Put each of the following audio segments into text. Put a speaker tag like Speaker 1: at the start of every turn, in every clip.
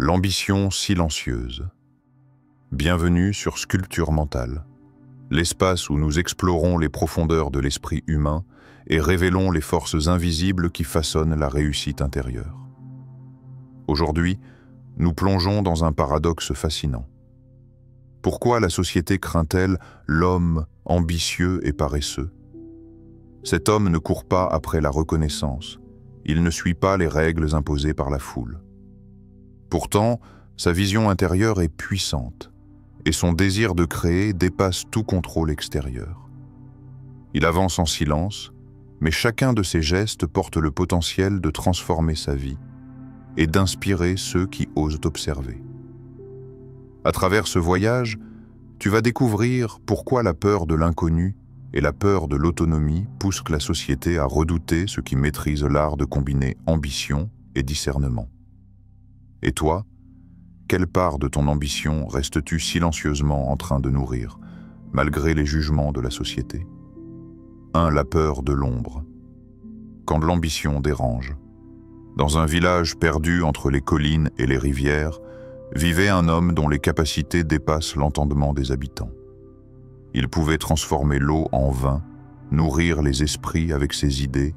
Speaker 1: L'ambition silencieuse. Bienvenue sur Sculpture mentale, l'espace où nous explorons les profondeurs de l'esprit humain et révélons les forces invisibles qui façonnent la réussite intérieure. Aujourd'hui, nous plongeons dans un paradoxe fascinant. Pourquoi la société craint-elle l'homme ambitieux et paresseux? Cet homme ne court pas après la reconnaissance, il ne suit pas les règles imposées par la foule. Pourtant, sa vision intérieure est puissante, et son désir de créer dépasse tout contrôle extérieur. Il avance en silence, mais chacun de ses gestes porte le potentiel de transformer sa vie et d'inspirer ceux qui osent observer. À travers ce voyage, tu vas découvrir pourquoi la peur de l'inconnu et la peur de l'autonomie poussent la société à redouter ceux qui maîtrisent l'art de combiner ambition et discernement. Et toi, quelle part de ton ambition restes-tu silencieusement en train de nourrir, malgré les jugements de la société? 1. La peur de l'ombre. Quand l'ambition dérange. Dans un village perdu entre les collines et les rivières, vivait un homme dont les capacités dépassent l'entendement des habitants. Il pouvait transformer l'eau en vin, nourrir les esprits avec ses idées,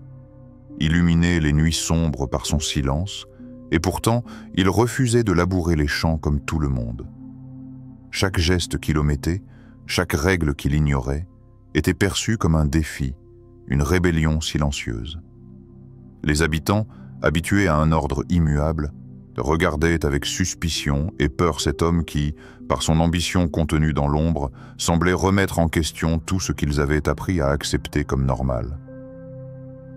Speaker 1: illuminer les nuits sombres par son silence, et pourtant, il refusait de labourer les champs comme tout le monde. Chaque geste qu'il omettait, chaque règle qu'il ignorait, était perçu comme un défi, une rébellion silencieuse. Les habitants, habitués à un ordre immuable, regardaient avec suspicion et peur cet homme qui, par son ambition contenue dans l'ombre, semblait remettre en question tout ce qu'ils avaient appris à accepter comme normal.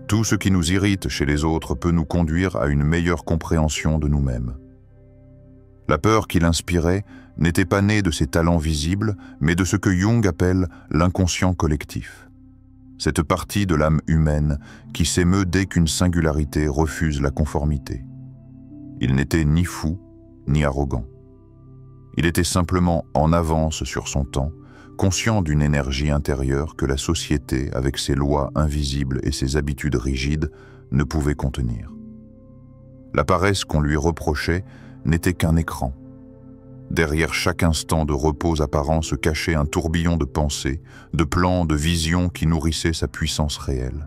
Speaker 1: Tout ce qui nous irrite chez les autres peut nous conduire à une meilleure compréhension de nous-mêmes. La peur qu'il inspirait n'était pas née de ses talents visibles, mais de ce que Jung appelle l'inconscient collectif. Cette partie de l'âme humaine qui s'émeut dès qu'une singularité refuse la conformité. Il n'était ni fou, ni arrogant. Il était simplement en avance sur son temps, conscient d'une énergie intérieure que la société, avec ses lois invisibles et ses habitudes rigides, ne pouvait contenir. La paresse qu'on lui reprochait n'était qu'un écran. Derrière chaque instant de repos apparent se cachait un tourbillon de pensées, de plans, de visions qui nourrissaient sa puissance réelle.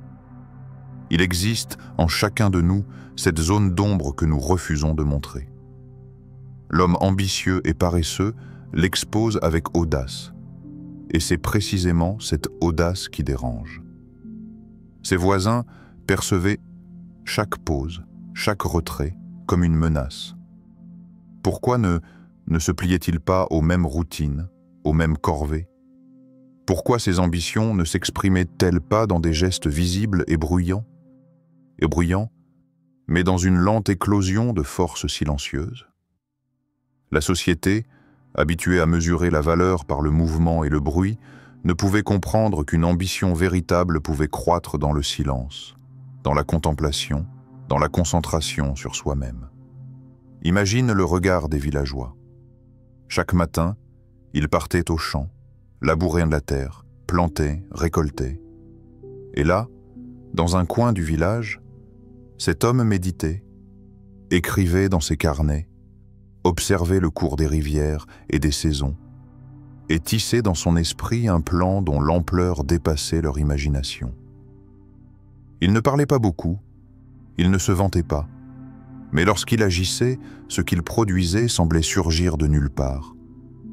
Speaker 1: Il existe en chacun de nous cette zone d'ombre que nous refusons de montrer. L'homme ambitieux et paresseux l'expose avec audace. Et c'est précisément cette audace qui dérange. Ses voisins percevaient chaque pause, chaque retrait comme une menace. Pourquoi ne se pliait-il pas aux mêmes routines, aux mêmes corvées? Pourquoi ses ambitions ne s'exprimaient-elles pas dans des gestes visibles et bruyants, mais dans une lente éclosion de forces silencieuses? La société, habituée à mesurer la valeur par le mouvement et le bruit, ne pouvait comprendre qu'une ambition véritable pouvait croître dans le silence, dans la contemplation, dans la concentration sur soi-même. Imagine le regard des villageois. Chaque matin, ils partaient au champ, labouraient la terre, plantaient, récoltaient. Et là, dans un coin du village, cet homme méditait, écrivait dans ses carnets, observait le cours des rivières et des saisons, et tissait dans son esprit un plan dont l'ampleur dépassait leur imagination. Il ne parlait pas beaucoup, il ne se vantait pas, mais lorsqu'il agissait, ce qu'il produisait semblait surgir de nulle part,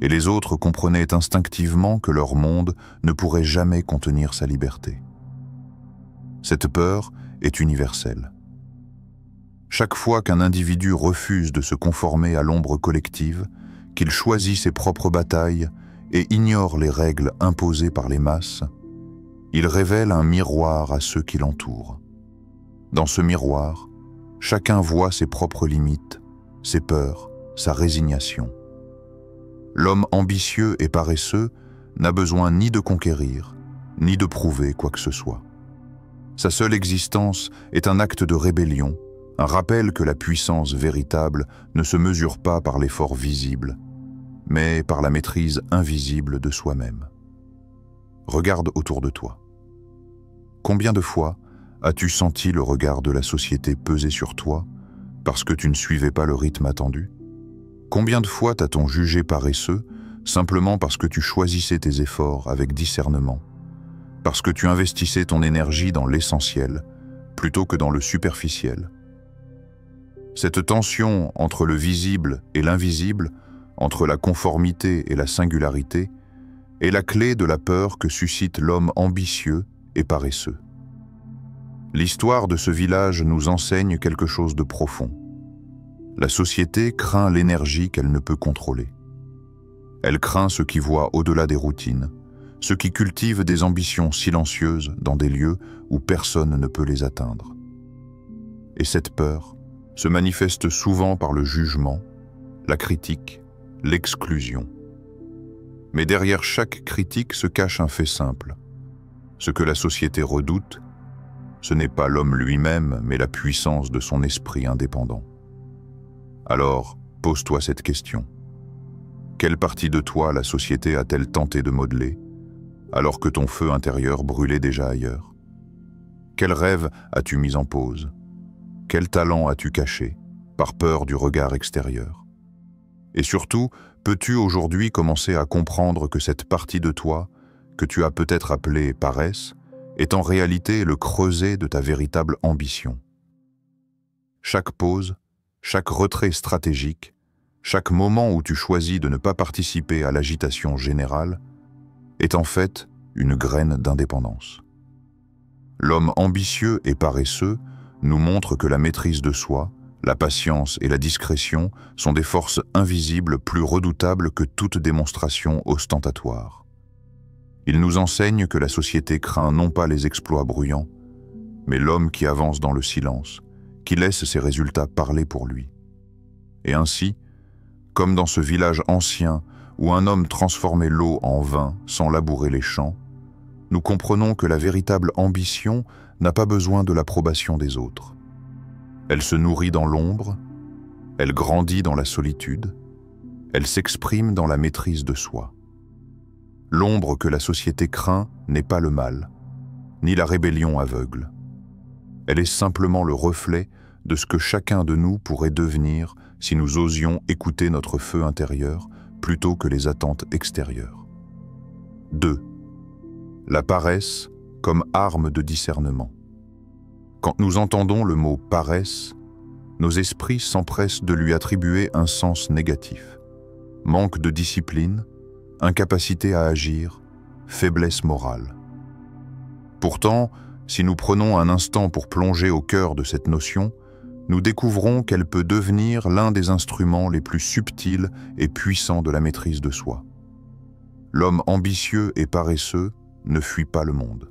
Speaker 1: et les autres comprenaient instinctivement que leur monde ne pourrait jamais contenir sa liberté. Cette peur est universelle. Chaque fois qu'un individu refuse de se conformer à l'ombre collective, qu'il choisit ses propres batailles et ignore les règles imposées par les masses, il révèle un miroir à ceux qui l'entourent. Dans ce miroir, chacun voit ses propres limites, ses peurs, sa résignation. L'homme ambitieux et paresseux n'a besoin ni de conquérir, ni de prouver quoi que ce soit. Sa seule existence est un acte de rébellion, un rappel que la puissance véritable ne se mesure pas par l'effort visible, mais par la maîtrise invisible de soi-même. Regarde autour de toi. Combien de fois as-tu senti le regard de la société peser sur toi parce que tu ne suivais pas le rythme attendu? Combien de fois t'a-t-on jugé paresseux simplement parce que tu choisissais tes efforts avec discernement, parce que tu investissais ton énergie dans l'essentiel plutôt que dans le superficiel? Cette tension entre le visible et l'invisible, entre la conformité et la singularité, est la clé de la peur que suscite l'homme ambitieux et paresseux. L'histoire de ce village nous enseigne quelque chose de profond. La société craint l'énergie qu'elle ne peut contrôler. Elle craint ceux qui voient au-delà des routines, ceux qui cultivent des ambitions silencieuses dans des lieux où personne ne peut les atteindre. Et cette peur se manifeste souvent par le jugement, la critique, l'exclusion. Mais derrière chaque critique se cache un fait simple. Ce que la société redoute, ce n'est pas l'homme lui-même, mais la puissance de son esprit indépendant. Alors, pose-toi cette question. Quelle partie de toi la société a-t-elle tenté de modeler, alors que ton feu intérieur brûlait déjà ailleurs? Quel rêve as-tu mis en pause? Quel talent as-tu caché, par peur du regard extérieur? Et surtout, peux-tu aujourd'hui commencer à comprendre que cette partie de toi, que tu as peut-être appelée paresse, est en réalité le creuset de ta véritable ambition? Chaque pause, chaque retrait stratégique, chaque moment où tu choisis de ne pas participer à l'agitation générale, est en fait une graine d'indépendance. L'homme ambitieux et paresseux nous montre que la maîtrise de soi, la patience et la discrétion sont des forces invisibles plus redoutables que toute démonstration ostentatoire. Il nous enseigne que la société craint non pas les exploits bruyants, mais l'homme qui avance dans le silence, qui laisse ses résultats parler pour lui. Et ainsi, comme dans ce village ancien où un homme transformait l'eau en vin sans labourer les champs, nous comprenons que la véritable ambition n'a pas besoin de l'approbation des autres. Elle se nourrit dans l'ombre, elle grandit dans la solitude, elle s'exprime dans la maîtrise de soi. L'ombre que la société craint n'est pas le mal, ni la rébellion aveugle. Elle est simplement le reflet de ce que chacun de nous pourrait devenir si nous osions écouter notre feu intérieur plutôt que les attentes extérieures. 2. La paresse comme arme de discernement. Quand nous entendons le mot « paresse », nos esprits s'empressent de lui attribuer un sens négatif. Manque de discipline, incapacité à agir, faiblesse morale. Pourtant, si nous prenons un instant pour plonger au cœur de cette notion, nous découvrons qu'elle peut devenir l'un des instruments les plus subtils et puissants de la maîtrise de soi. L'homme ambitieux et paresseux ne fuit pas le monde.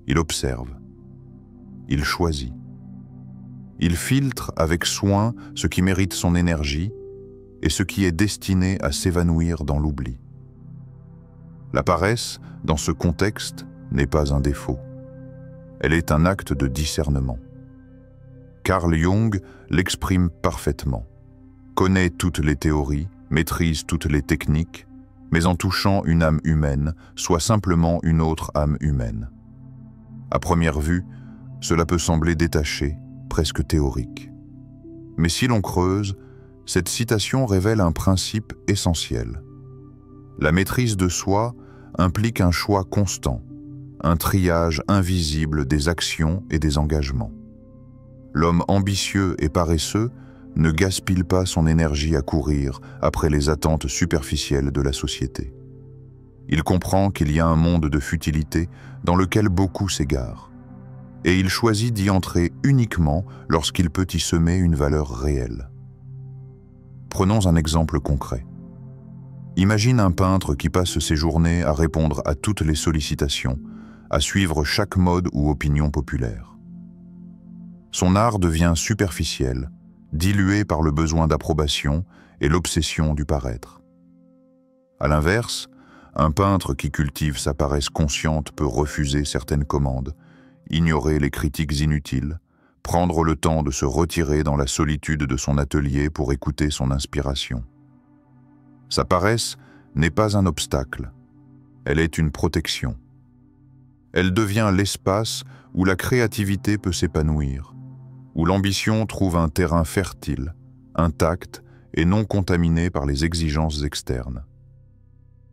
Speaker 1: Il observe. Il choisit. Il filtre avec soin ce qui mérite son énergie et ce qui est destiné à s'évanouir dans l'oubli. La paresse, dans ce contexte, n'est pas un défaut. Elle est un acte de discernement. Carl Jung l'exprime parfaitement. Connaît toutes les théories, maîtrise toutes les techniques, mais en touchant une âme humaine, soit simplement une autre âme humaine. À première vue, cela peut sembler détaché, presque théorique. Mais si l'on creuse, cette citation révèle un principe essentiel. La maîtrise de soi implique un choix constant, un triage invisible des actions et des engagements. L'homme ambitieux et paresseux ne gaspille pas son énergie à courir après les attentes superficielles de la société. Il comprend qu'il y a un monde de futilité dans lequel beaucoup s'égarent. Et il choisit d'y entrer uniquement lorsqu'il peut y semer une valeur réelle. Prenons un exemple concret. Imagine un peintre qui passe ses journées à répondre à toutes les sollicitations, à suivre chaque mode ou opinion populaire. Son art devient superficiel, dilué par le besoin d'approbation et l'obsession du paraître. À l'inverse, un peintre qui cultive sa paresse consciente peut refuser certaines commandes, ignorer les critiques inutiles, prendre le temps de se retirer dans la solitude de son atelier pour écouter son inspiration. Sa paresse n'est pas un obstacle, elle est une protection. Elle devient l'espace où la créativité peut s'épanouir, où l'ambition trouve un terrain fertile, intact et non contaminée par les exigences externes.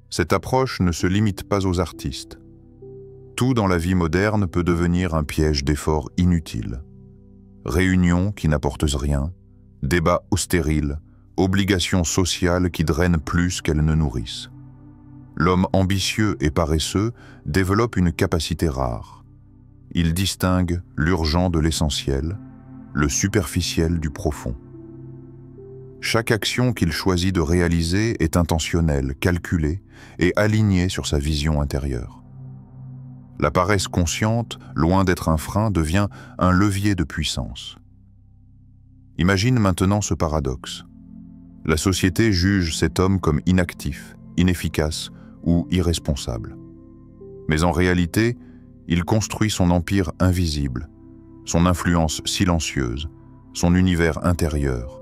Speaker 1: Cette approche ne se limite pas aux artistes. Tout dans la vie moderne peut devenir un piège d'efforts inutiles. Réunions qui n'apportent rien, débats stériles, obligations sociales qui drainent plus qu'elles ne nourrissent. L'homme ambitieux et paresseux développe une capacité rare. Il distingue l'urgent de l'essentiel, le superficiel du profond. Chaque action qu'il choisit de réaliser est intentionnelle, calculée et alignée sur sa vision intérieure. La paresse consciente, loin d'être un frein, devient un levier de puissance. Imagine maintenant ce paradoxe. La société juge cet homme comme inactif, inefficace ou irresponsable. Mais en réalité, il construit son empire invisible, son influence silencieuse, son univers intérieur,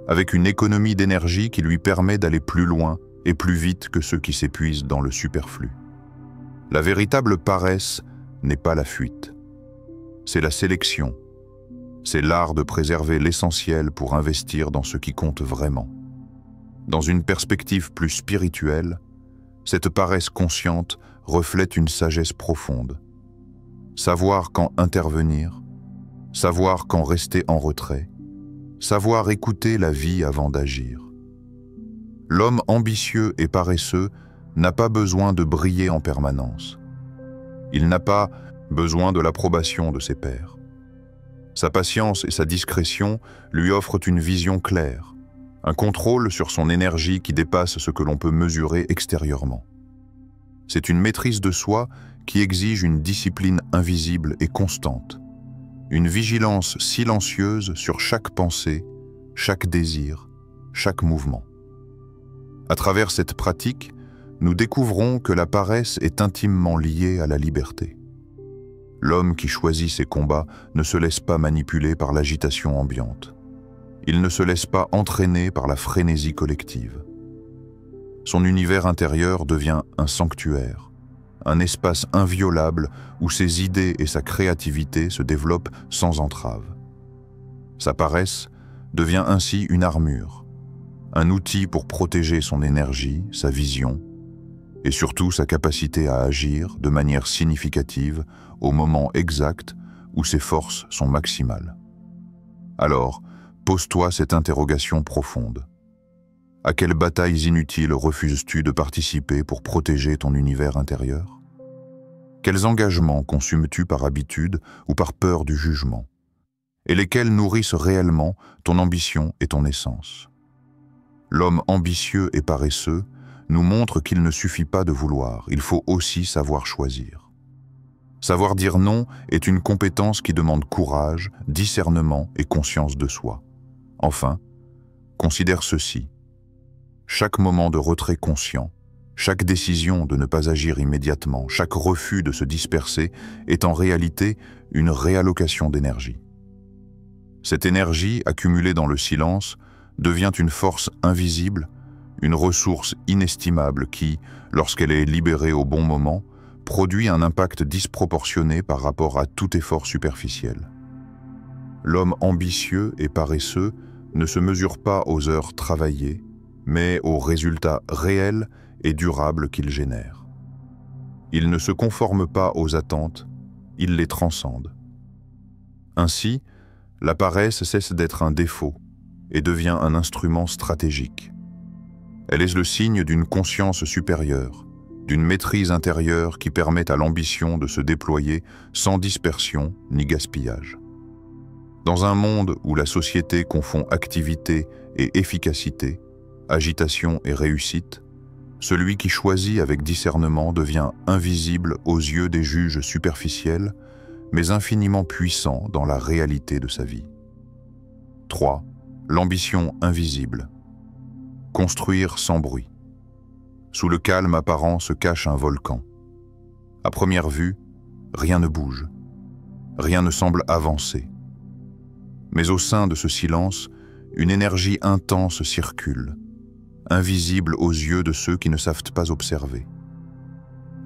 Speaker 1: avec une économie d'énergie qui lui permet d'aller plus loin et plus vite que ceux qui s'épuisent dans le superflu. La véritable paresse n'est pas la fuite. C'est la sélection. C'est l'art de préserver l'essentiel pour investir dans ce qui compte vraiment. Dans une perspective plus spirituelle, cette paresse consciente reflète une sagesse profonde. Savoir quand intervenir, savoir quand rester en retrait, savoir écouter la vie avant d'agir. L'homme ambitieux et paresseux n'a pas besoin de briller en permanence. Il n'a pas besoin de l'approbation de ses pairs. Sa patience et sa discrétion lui offrent une vision claire, un contrôle sur son énergie qui dépasse ce que l'on peut mesurer extérieurement. C'est une maîtrise de soi qui exige une discipline invisible et constante, une vigilance silencieuse sur chaque pensée, chaque désir, chaque mouvement. À travers cette pratique, nous découvrons que la paresse est intimement liée à la liberté. L'homme qui choisit ses combats ne se laisse pas manipuler par l'agitation ambiante. Il ne se laisse pas entraîner par la frénésie collective. Son univers intérieur devient un sanctuaire, un espace inviolable où ses idées et sa créativité se développent sans entrave. Sa paresse devient ainsi une armure, un outil pour protéger son énergie, sa vision, et surtout sa capacité à agir de manière significative au moment exact où ses forces sont maximales. Alors, pose-toi cette interrogation profonde. À quelles batailles inutiles refuses-tu de participer pour protéger ton univers intérieur? Quels engagements consumes-tu par habitude ou par peur du jugement? Et lesquels nourrissent réellement ton ambition et ton essence? L'homme ambitieux et paresseux nous montre qu'il ne suffit pas de vouloir, il faut aussi savoir choisir. Savoir dire non est une compétence qui demande courage, discernement et conscience de soi. Enfin, considère ceci. Chaque moment de retrait conscient, chaque décision de ne pas agir immédiatement, chaque refus de se disperser est en réalité une réallocation d'énergie. Cette énergie, accumulée dans le silence, devient une force invisible, une ressource inestimable qui, lorsqu'elle est libérée au bon moment, produit un impact disproportionné par rapport à tout effort superficiel. L'homme ambitieux et paresseux ne se mesure pas aux heures travaillées, mais aux résultats réels et durables qu'il génère. Il ne se conforme pas aux attentes, il les transcende. Ainsi, la paresse cesse d'être un défaut et devient un instrument stratégique. Elle est le signe d'une conscience supérieure, d'une maîtrise intérieure qui permet à l'ambition de se déployer sans dispersion ni gaspillage. Dans un monde où la société confond activité et efficacité, agitation et réussite, celui qui choisit avec discernement devient invisible aux yeux des juges superficiels, mais infiniment puissant dans la réalité de sa vie. 3. L'ambition invisible. Construire sans bruit. Sous le calme apparent se cache un volcan. À première vue, rien ne bouge. Rien ne semble avancer. Mais au sein de ce silence, une énergie intense circule, invisible aux yeux de ceux qui ne savent pas observer.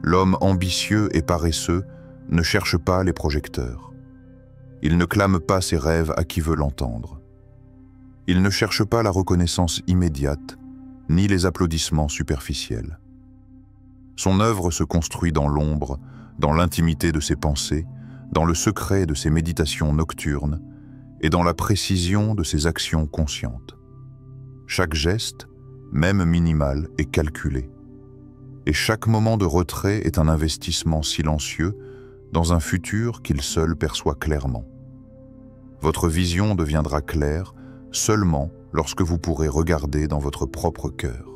Speaker 1: L'homme ambitieux et paresseux ne cherche pas les projecteurs. Il ne clame pas ses rêves à qui veut l'entendre. Il ne cherche pas la reconnaissance immédiate, ni les applaudissements superficiels. Son œuvre se construit dans l'ombre, dans l'intimité de ses pensées, dans le secret de ses méditations nocturnes et dans la précision de ses actions conscientes. Chaque geste, même minimal, est calculé. Et chaque moment de retrait est un investissement silencieux dans un futur qu'il seul perçoit clairement. Votre vision deviendra claire seulement lorsque vous pourrez regarder dans votre propre cœur.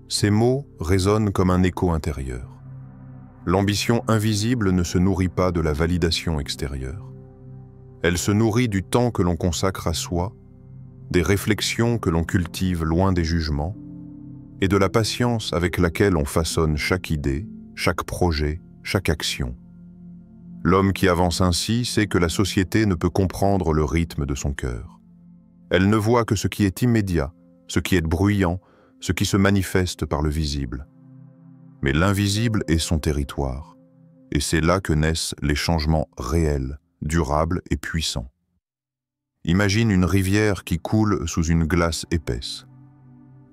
Speaker 1: Ces mots résonnent comme un écho intérieur. L'ambition invisible ne se nourrit pas de la validation extérieure. Elle se nourrit du temps que l'on consacre à soi, des réflexions que l'on cultive loin des jugements, et de la patience avec laquelle on façonne chaque idée, chaque projet, chaque action. L'homme qui avance ainsi sait que la société ne peut comprendre le rythme de son cœur. Elle ne voit que ce qui est immédiat, ce qui est bruyant, ce qui se manifeste par le visible. Mais l'invisible est son territoire, et c'est là que naissent les changements réels, durables et puissants. Imagine une rivière qui coule sous une glace épaisse.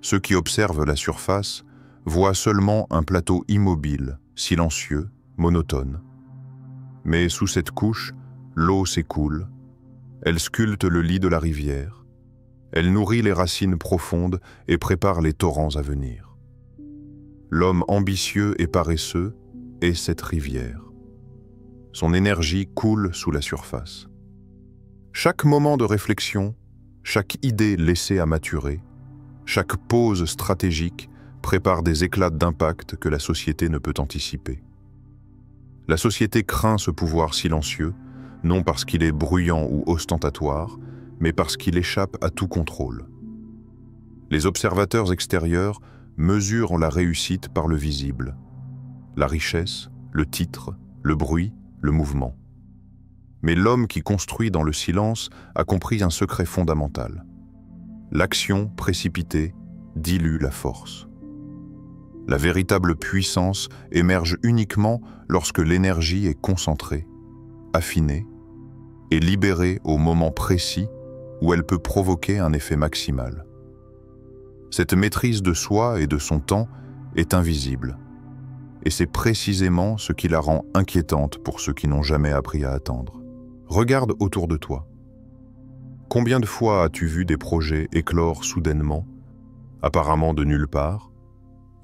Speaker 1: Ceux qui observent la surface voient seulement un plateau immobile, silencieux, monotone. Mais sous cette couche, l'eau s'écoule, elle sculpte le lit de la rivière, elle nourrit les racines profondes et prépare les torrents à venir. L'homme ambitieux et paresseux est cette rivière. Son énergie coule sous la surface. Chaque moment de réflexion, chaque idée laissée à maturer, chaque pause stratégique prépare des éclats d'impact que la société ne peut anticiper. La société craint ce pouvoir silencieux, non parce qu'il est bruyant ou ostentatoire, mais parce qu'il échappe à tout contrôle. Les observateurs extérieurs mesurent la réussite par le visible, la richesse, le titre, le bruit, le mouvement. Mais l'homme qui construit dans le silence a compris un secret fondamental. L'action précipitée dilue la force. La véritable puissance émerge uniquement lorsque l'énergie est concentrée, affinée et libérée au moment précis où elle peut provoquer un effet maximal. Cette maîtrise de soi et de son temps est invisible, et c'est précisément ce qui la rend inquiétante pour ceux qui n'ont jamais appris à attendre. Regarde autour de toi. Combien de fois as-tu vu des projets éclore soudainement, apparemment de nulle part,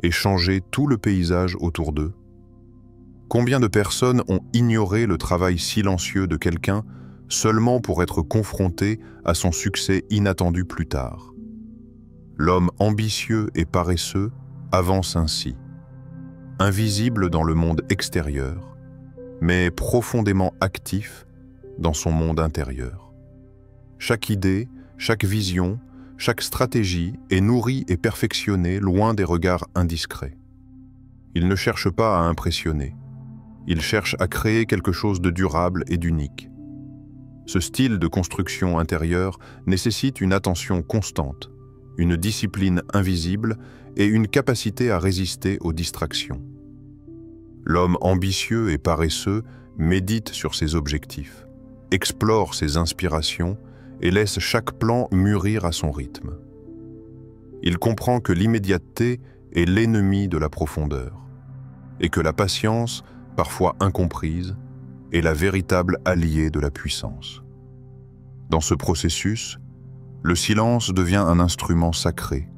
Speaker 1: et changer tout le paysage autour d'eux? Combien de personnes ont ignoré le travail silencieux de quelqu'un seulement pour être confronté à son succès inattendu plus tard? L'homme ambitieux et paresseux avance ainsi, invisible dans le monde extérieur, mais profondément actif dans son monde intérieur. Chaque idée, chaque vision, chaque stratégie est nourrie et perfectionnée loin des regards indiscrets. Il ne cherche pas à impressionner, il cherche à créer quelque chose de durable et d'unique. Ce style de construction intérieure nécessite une attention constante, une discipline invisible et une capacité à résister aux distractions. L'homme ambitieux et paresseux médite sur ses objectifs, explore ses inspirations et laisse chaque plan mûrir à son rythme. Il comprend que l'immédiateté est l'ennemi de la profondeur et que la patience, parfois incomprise, est la véritable alliée de la puissance. Dans ce processus, le silence devient un instrument sacré,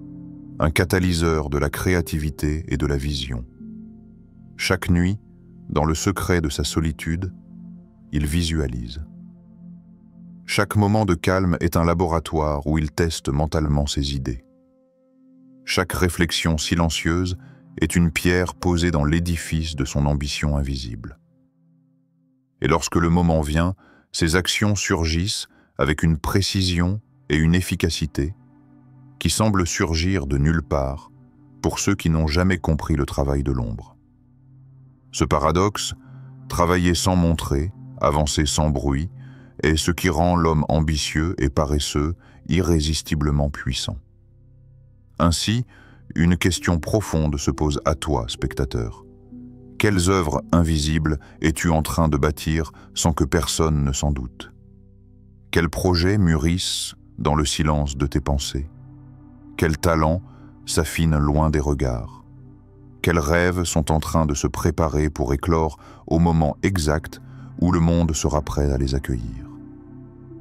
Speaker 1: un catalyseur de la créativité et de la vision. Chaque nuit, dans le secret de sa solitude, il visualise. Chaque moment de calme est un laboratoire où il teste mentalement ses idées. Chaque réflexion silencieuse est une pierre posée dans l'édifice de son ambition invisible. Et lorsque le moment vient, ses actions surgissent avec une précision et une efficacité qui semblent surgir de nulle part pour ceux qui n'ont jamais compris le travail de l'ombre. Ce paradoxe, travailler sans montrer, avancer sans bruit, est ce qui rend l'homme ambitieux et paresseux irrésistiblement puissant. Ainsi, une question profonde se pose à toi, spectateur. Quelles œuvres invisibles es-tu en train de bâtir sans que personne ne s'en doute? Quels projets mûrissent dans le silence de tes pensées? Quels talents s'affinent loin des regards? Quels rêves sont en train de se préparer pour éclore au moment exact où le monde sera prêt à les accueillir?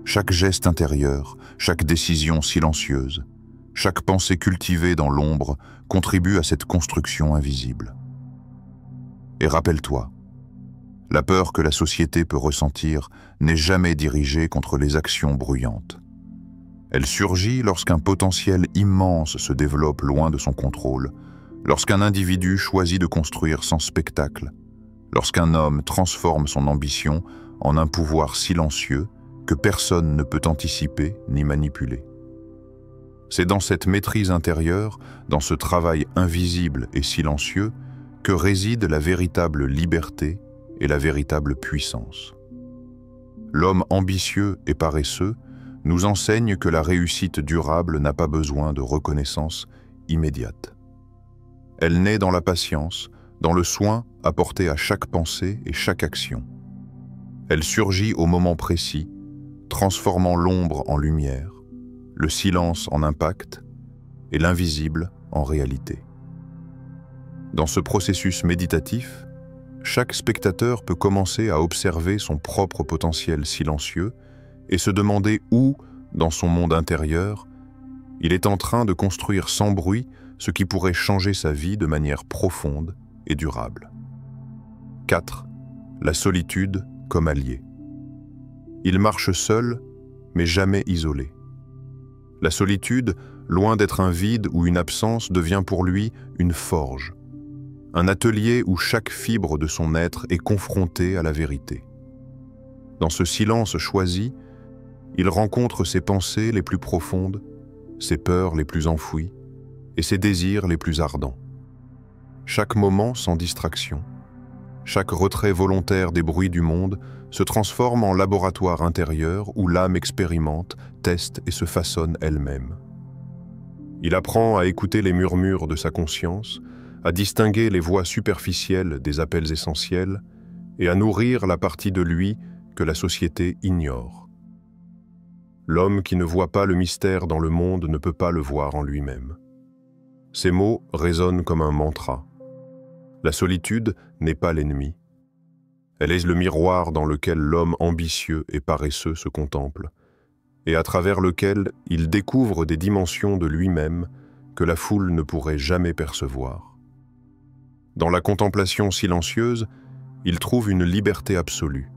Speaker 1: Chaque geste intérieur, chaque décision silencieuse, chaque pensée cultivée dans l'ombre contribue à cette construction invisible. Et rappelle-toi, la peur que la société peut ressentir n'est jamais dirigée contre les actions bruyantes. Elle surgit lorsqu'un potentiel immense se développe loin de son contrôle, lorsqu'un individu choisit de construire sans spectacle, lorsqu'un homme transforme son ambition en un pouvoir silencieux que personne ne peut anticiper ni manipuler. C'est dans cette maîtrise intérieure, dans ce travail invisible et silencieux, que réside la véritable liberté et la véritable puissance. L'homme ambitieux et paresseux nous enseigne que la réussite durable n'a pas besoin de reconnaissance immédiate. Elle naît dans la patience, dans le soin apporté à chaque pensée et chaque action. Elle surgit au moment précis, transformant l'ombre en lumière, le silence en impact et l'invisible en réalité. Dans ce processus méditatif, chaque spectateur peut commencer à observer son propre potentiel silencieux et se demander où, dans son monde intérieur, il est en train de construire sans bruit ce qui pourrait changer sa vie de manière profonde et durable. 4. La solitude comme allié. Il marche seul, mais jamais isolé. La solitude, loin d'être un vide ou une absence, devient pour lui une forge, un atelier où chaque fibre de son être est confrontée à la vérité. Dans ce silence choisi, il rencontre ses pensées les plus profondes, ses peurs les plus enfouies et ses désirs les plus ardents. Chaque moment sans distraction, chaque retrait volontaire des bruits du monde se transforme en laboratoire intérieur où l'âme expérimente, teste et se façonne elle-même. Il apprend à écouter les murmures de sa conscience, à distinguer les voix superficielles des appels essentiels et à nourrir la partie de lui que la société ignore. L'homme qui ne voit pas le mystère dans le monde ne peut pas le voir en lui-même. Ces mots résonnent comme un mantra. La solitude n'est pas l'ennemi. Elle est le miroir dans lequel l'homme ambitieux et paresseux se contemple, et à travers lequel il découvre des dimensions de lui-même que la foule ne pourrait jamais percevoir. Dans la contemplation silencieuse, il trouve une liberté absolue.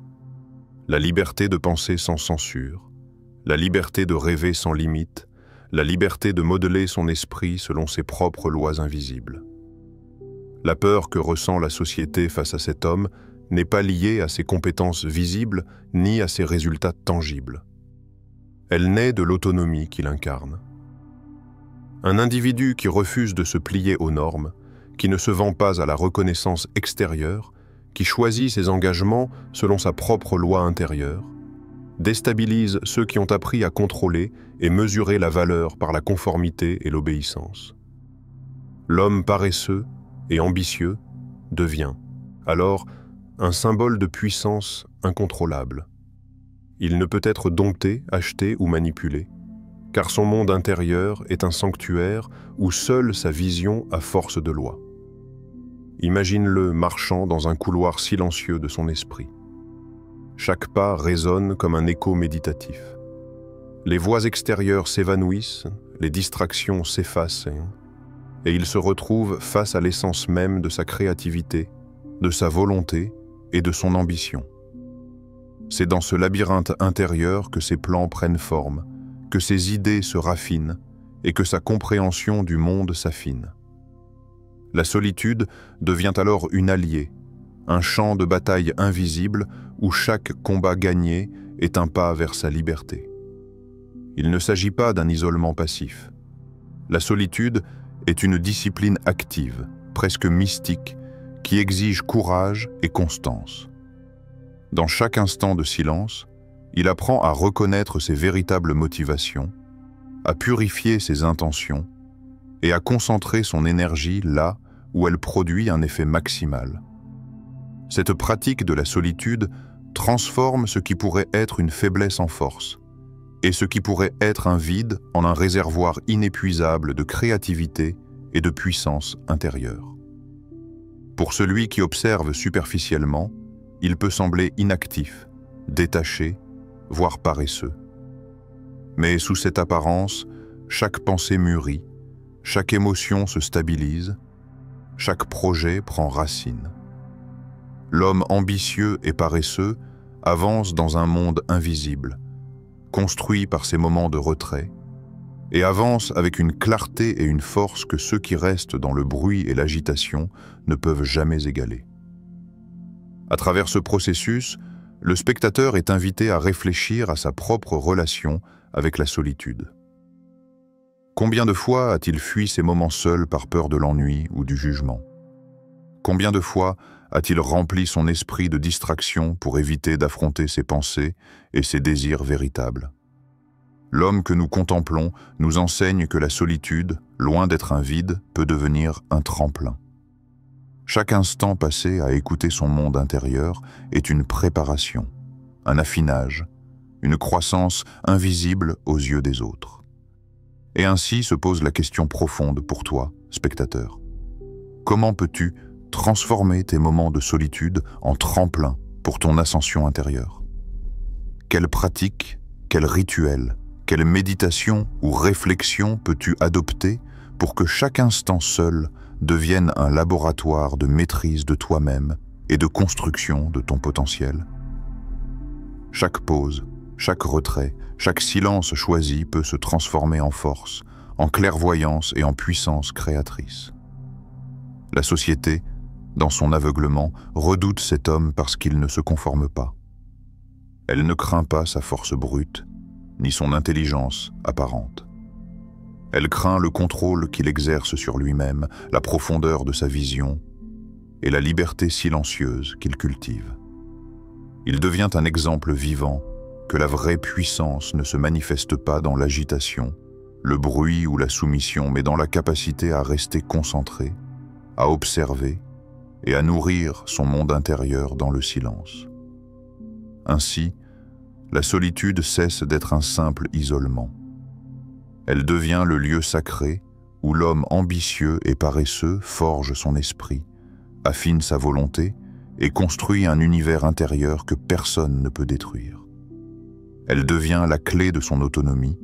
Speaker 1: La liberté de penser sans censure, la liberté de rêver sans limite, la liberté de modeler son esprit selon ses propres lois invisibles. La peur que ressent la société face à cet homme n'est pas liée à ses compétences visibles ni à ses résultats tangibles. Elle naît de l'autonomie qu'il incarne. Un individu qui refuse de se plier aux normes, qui ne se vend pas à la reconnaissance extérieure, qui choisit ses engagements selon sa propre loi intérieure, déstabilise ceux qui ont appris à contrôler et mesurer la valeur par la conformité et l'obéissance. L'homme paresseux et ambitieux devient, alors, un symbole de puissance incontrôlable. Il ne peut être dompté, acheté ou manipulé, car son monde intérieur est un sanctuaire où seule sa vision a force de loi. Imagine-le marchant dans un couloir silencieux de son esprit. Chaque pas résonne comme un écho méditatif. Les voix extérieures s'évanouissent, les distractions s'effacent, et il se retrouve face à l'essence même de sa créativité, de sa volonté et de son ambition. C'est dans ce labyrinthe intérieur que ses plans prennent forme, que ses idées se raffinent et que sa compréhension du monde s'affine. La solitude devient alors une alliée, un champ de bataille invisible où chaque combat gagné est un pas vers sa liberté. Il ne s'agit pas d'un isolement passif. La solitude est une discipline active, presque mystique, qui exige courage et constance. Dans chaque instant de silence, il apprend à reconnaître ses véritables motivations, à purifier ses intentions et à concentrer son énergie là où elle produit un effet maximal. Cette pratique de la solitude transforme ce qui pourrait être une faiblesse en force, et ce qui pourrait être un vide en un réservoir inépuisable de créativité et de puissance intérieure. Pour celui qui observe superficiellement, il peut sembler inactif, détaché, voire paresseux. Mais sous cette apparence, chaque pensée mûrit, chaque émotion se stabilise, chaque projet prend racine. L'homme ambitieux et paresseux avance dans un monde invisible, construit par ces moments de retrait, et avance avec une clarté et une force que ceux qui restent dans le bruit et l'agitation ne peuvent jamais égaler. À travers ce processus, le spectateur est invité à réfléchir à sa propre relation avec la solitude. Combien de fois a-t-il fui ces moments seuls par peur de l'ennui ou du jugement? Combien de fois a-t-il rempli son esprit de distraction pour éviter d'affronter ses pensées et ses désirs véritables? L'homme que nous contemplons nous enseigne que la solitude, loin d'être un vide, peut devenir un tremplin. Chaque instant passé à écouter son monde intérieur est une préparation, un affinage, une croissance invisible aux yeux des autres. Et ainsi se pose la question profonde pour toi, spectateur. Comment peux-tu transformer tes moments de solitude en tremplin pour ton ascension intérieure? Quelle pratique, quel rituel, quelle méditation ou réflexion peux-tu adopter pour que chaque instant seul devienne un laboratoire de maîtrise de toi-même et de construction de ton potentiel? Chaque pause, chaque retrait, chaque silence choisi peut se transformer en force, en clairvoyance et en puissance créatrice. La société, dans son aveuglement, redoute cet homme parce qu'il ne se conforme pas. Elle ne craint pas sa force brute, ni son intelligence apparente. Elle craint le contrôle qu'il exerce sur lui-même, la profondeur de sa vision et la liberté silencieuse qu'il cultive. Il devient un exemple vivant que la vraie puissance ne se manifeste pas dans l'agitation, le bruit ou la soumission, mais dans la capacité à rester concentré, à observer et à nourrir son monde intérieur dans le silence. Ainsi, la solitude cesse d'être un simple isolement. Elle devient le lieu sacré où l'homme ambitieux et paresseux forge son esprit, affine sa volonté et construit un univers intérieur que personne ne peut détruire. Elle devient la clé de son autonomie,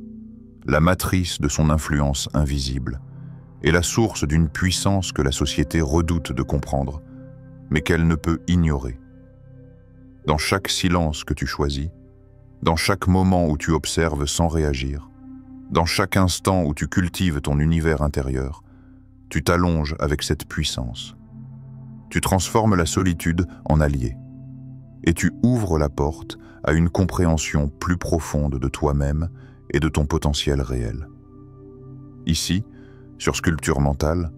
Speaker 1: la matrice de son influence invisible et la source d'une puissance que la société redoute de comprendre, mais qu'elle ne peut ignorer. Dans chaque silence que tu choisis, dans chaque moment où tu observes sans réagir, dans chaque instant où tu cultives ton univers intérieur, tu t'allonges avec cette puissance. Tu transformes la solitude en allié et tu ouvres la porte à une compréhension plus profonde de toi-même et de ton potentiel réel. Ici, sur Sculpture Mentale,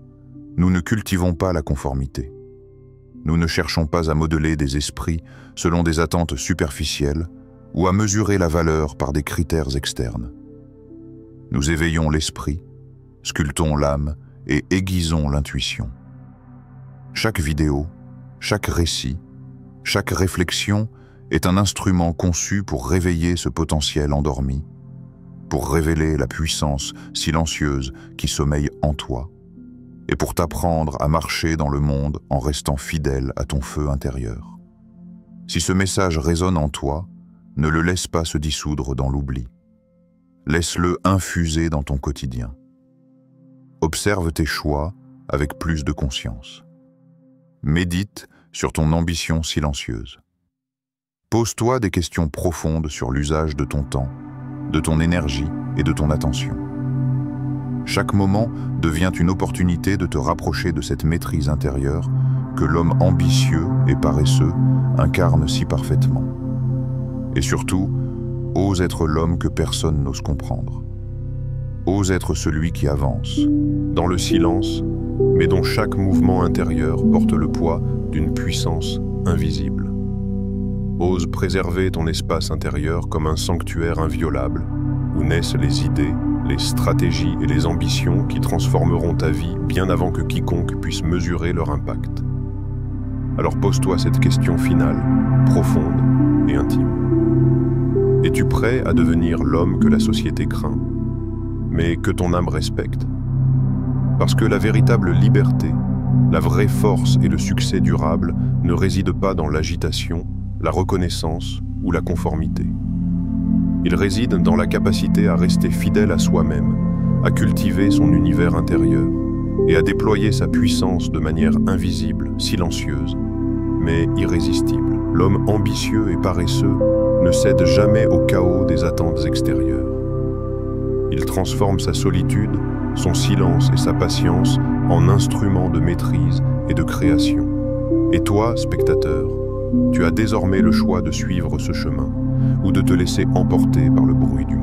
Speaker 1: nous ne cultivons pas la conformité. Nous ne cherchons pas à modeler des esprits selon des attentes superficielles ou à mesurer la valeur par des critères externes. Nous éveillons l'esprit, sculptons l'âme et aiguisons l'intuition. Chaque vidéo, chaque récit, chaque réflexion est un instrument conçu pour réveiller ce potentiel endormi, pour révéler la puissance silencieuse qui sommeille en toi, et pour t'apprendre à marcher dans le monde en restant fidèle à ton feu intérieur. Si ce message résonne en toi, ne le laisse pas se dissoudre dans l'oubli. Laisse-le infuser dans ton quotidien. Observe tes choix avec plus de conscience. Médite sur ton ambition silencieuse. Pose-toi des questions profondes sur l'usage de ton temps, de ton énergie et de ton attention. Chaque moment devient une opportunité de te rapprocher de cette maîtrise intérieure que l'homme ambitieux et paresseux incarne si parfaitement. Et surtout, ose être l'homme que personne n'ose comprendre. Ose être celui qui avance, dans le silence, mais dont chaque mouvement intérieur porte le poids d'une puissance invisible. Ose préserver ton espace intérieur comme un sanctuaire inviolable, où naissent les idées, les stratégies et les ambitions qui transformeront ta vie bien avant que quiconque puisse mesurer leur impact. Alors pose-toi cette question finale, profonde et intime. Es-tu prêt à devenir l'homme que la société craint, mais que ton âme respecte? Parce que la véritable liberté, la vraie force et le succès durable ne résident pas dans l'agitation, la reconnaissance ou la conformité. Ils résident dans la capacité à rester fidèle à soi-même, à cultiver son univers intérieur et à déployer sa puissance de manière invisible, silencieuse, mais irrésistible. L'homme ambitieux et paresseux ne cède jamais au chaos des attentes extérieures. Il transforme sa solitude, son silence et sa patience en instruments de maîtrise et de création. Et toi, spectateur, tu as désormais le choix de suivre ce chemin ou de te laisser emporter par le bruit du